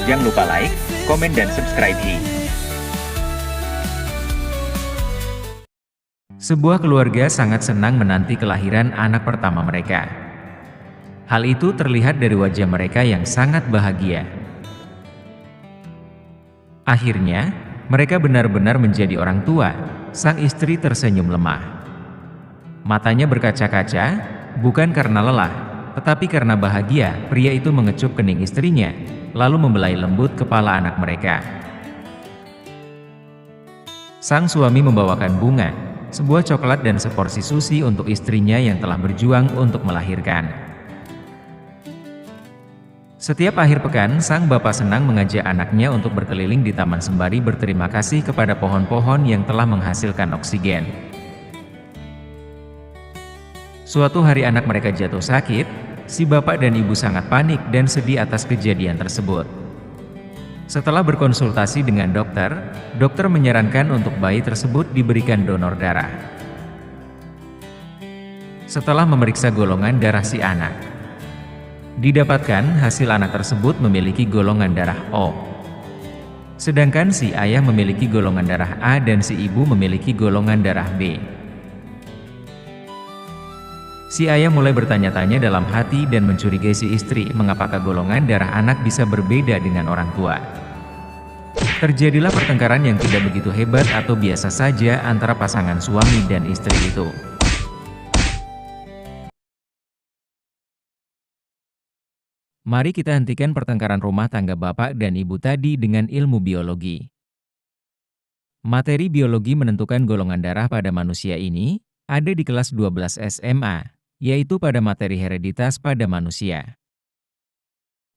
Jangan lupa like, komen dan subscribe. Sebuah keluarga sangat senang menanti kelahiran anak pertama mereka. Hal itu terlihat dari wajah mereka yang sangat bahagia. Akhirnya, mereka benar-benar menjadi orang tua. Sang istri tersenyum lemah. Matanya berkaca-kaca, bukan karena lelah, tetapi karena bahagia. Pria itu mengecup kening istrinya, lalu membelai lembut kepala anak mereka. Sang suami membawakan bunga, sebuah coklat dan seporsi sushi untuk istrinya yang telah berjuang untuk melahirkan. Setiap akhir pekan, sang bapak senang mengajak anaknya untuk berkeliling di taman sembari berterima kasih kepada pohon-pohon yang telah menghasilkan oksigen. Suatu hari anak mereka jatuh sakit, si bapak dan ibu sangat panik dan sedih atas kejadian tersebut. Setelah berkonsultasi dengan dokter, dokter menyarankan untuk bayi tersebut diberikan donor darah. Setelah memeriksa golongan darah si anak, didapatkan hasil anak tersebut memiliki golongan darah O. Sedangkan si ayah memiliki golongan darah A dan si ibu memiliki golongan darah B. Si ayah mulai bertanya-tanya dalam hati dan mencurigai si istri, mengapakah golongan darah anak bisa berbeda dengan orang tua. Terjadilah pertengkaran yang tidak begitu hebat atau biasa saja antara pasangan suami dan istri itu. Mari kita hentikan pertengkaran rumah tangga bapak dan ibu tadi dengan ilmu biologi. Materi biologi menentukan golongan darah pada manusia ini ada di kelas 12 SMA, yaitu pada materi hereditas pada manusia.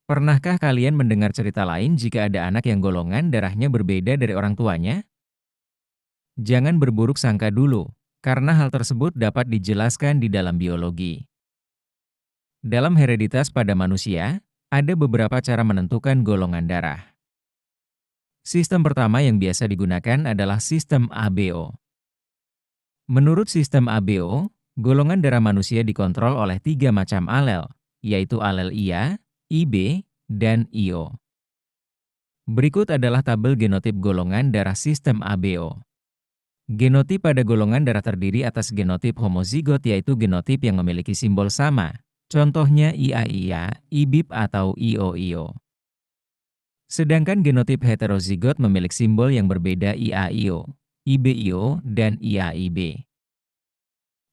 Pernahkah kalian mendengar cerita lain jika ada anak yang golongan darahnya berbeda dari orang tuanya? Jangan berburuk sangka dulu, karena hal tersebut dapat dijelaskan di dalam biologi. Dalam hereditas pada manusia, ada beberapa cara menentukan golongan darah. Sistem pertama yang biasa digunakan adalah sistem ABO. Menurut sistem ABO, golongan darah manusia dikontrol oleh 3 macam alel, yaitu alel IA, IB, dan IO. Berikut adalah tabel genotip golongan darah sistem ABO. Genotip pada golongan darah terdiri atas genotip homozigot, yaitu genotip yang memiliki simbol sama. Contohnya IA-IA, IBIB atau IO-IO. Sedangkan genotip heterozigot memiliki simbol yang berbeda IA-IO, IB-IO, dan IA-IB.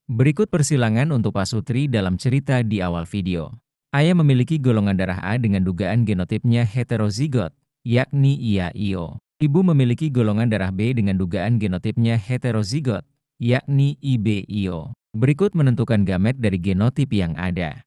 Berikut persilangan untuk Pak Sutri dalam cerita di awal video. Ayah memiliki golongan darah A dengan dugaan genotipnya heterozigot, yakni IA-IO. Ibu memiliki golongan darah B dengan dugaan genotipnya heterozigot, yakni IB-IO. Berikut menentukan gamet dari genotip yang ada.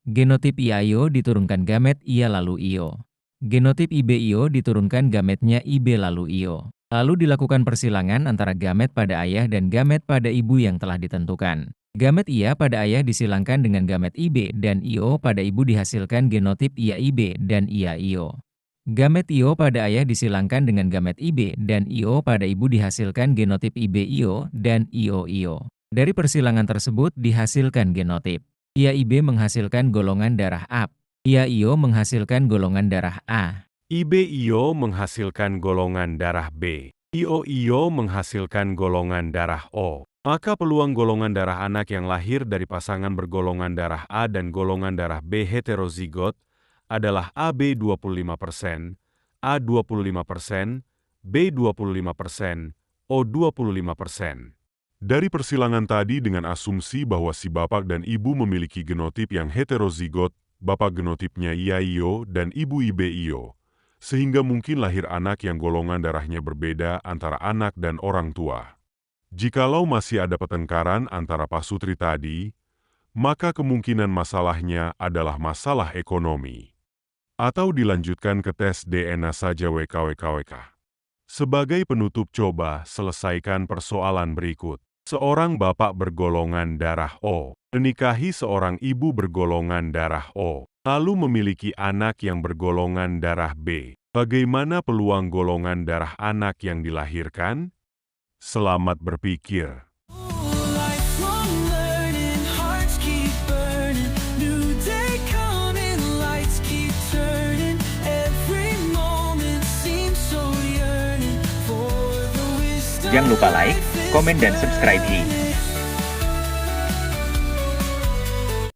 Genotip IA-IO diturunkan gamet IA lalu IO. Genotip IB-IO diturunkan gametnya IB lalu IO. Lalu dilakukan persilangan antara gamet pada ayah dan gamet pada ibu yang telah ditentukan. Gamet IA pada ayah disilangkan dengan gamet IB dan IO pada ibu dihasilkan genotip IA-IB dan IA-IO. Gamet IO pada ayah disilangkan dengan gamet IB dan IO pada ibu dihasilkan genotip IB-IO dan IO-IO. Dari persilangan tersebut dihasilkan genotip. IA-IB menghasilkan golongan darah A. IA-IO menghasilkan golongan darah A. IB-IO menghasilkan golongan darah B. IO-IO menghasilkan golongan darah O. Maka peluang golongan darah anak yang lahir dari pasangan bergolongan darah A dan golongan darah B heterozigot adalah AB 25%, A 25%, B 25%, O 25%. Dari persilangan tadi dengan asumsi bahwa si bapak dan ibu memiliki genotip yang heterozigot, bapak genotipnya IA-IO dan ibu IB-IO, sehingga mungkin lahir anak yang golongan darahnya berbeda antara anak dan orang tua. Jikalau masih ada pertengkaran antara Pak Sutri tadi, maka kemungkinan masalahnya adalah masalah ekonomi. Atau dilanjutkan ke tes DNA saja WKWKWK. Sebagai penutup, coba selesaikan persoalan berikut. Seorang bapak bergolongan darah O menikahi seorang ibu bergolongan darah O, lalu memiliki anak yang bergolongan darah B. Bagaimana peluang golongan darah anak yang dilahirkan? Selamat berpikir. New day coming, lights keep turning every Jangan lupa like, komen dan subscribe.